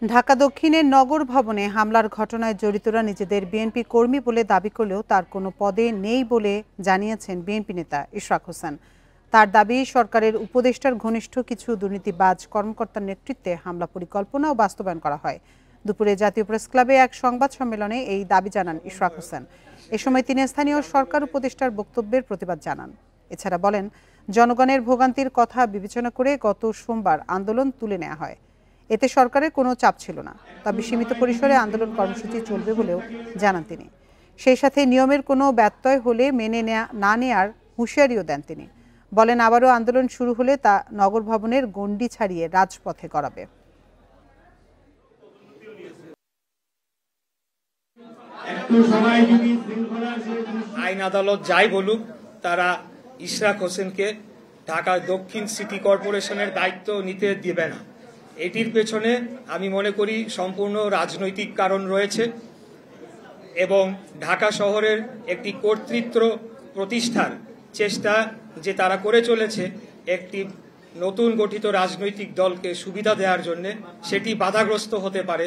ঢাকা দক্ষিণের নগর ভবনে হামলার ঘটনায় জড়িতরা নিজেদের বিএনপি কর্মী বলে দাবি করলেও তার কোনো পদে নেই বলে জানিয়েছেন বিএনপি নেতা ইশরাক হোসেন। তার দাবি, সরকারের উপদেষ্টার ঘনিষ্ঠ কিছু দুর্নীতিবাজ কর্মকর্তার নেতৃত্বে হামলা পরিকল্পনা ও বাস্তবায়ন করা হয়। দুপুরে জাতীয় প্রেস ক্লাবে এক সংবাদ সম্মেলনে এই দাবি জানান ইশরাক হোসেন। এ সময় তিনি স্থানীয় সরকার উপদেষ্টার বক্তব্যের প্রতিবাদ জানান। এছাড়া বলেন, জনগণের ভোগান্তির কথা বিবেচনা করে গত সোমবার আন্দোলন তুলে নেওয়া হয়। এতে সরকারের কোনো চাপ ছিল না, তবে সীমিত পরিসরে আন্দোলন কর্মসূচি চলবে বলেও জানান তিনি। সেই সাথে নিয়মের কোনো ব্যত্যয় হলে মেনে না নেয়ার হুঁশিয়ারিও দেন তিনি। বলেন, আবারও আন্দোলন শুরু হলে তা নগর ভবনের গণ্ডি ছাড়িয়ে রাজপথে গড়াবে। আইন আদালত যাই বলুক, তারা ইশরাক হোসেনকে ঢাকা দক্ষিণ সিটি কর্পোরেশনের দায়িত্ব নিতে দিবে না। এটির পেছনে আমি মনে করি সম্পূর্ণ রাজনৈতিক কারণ রয়েছে এবং ঢাকা শহরের একটি কর্তৃত্ব প্রতিষ্ঠার চেষ্টা যে তারা করে চলেছে একটি নতুন গঠিত রাজনৈতিক দলকে সুবিধা দেওয়ার জন্য, সেটি বাধাগ্রস্ত হতে পারে।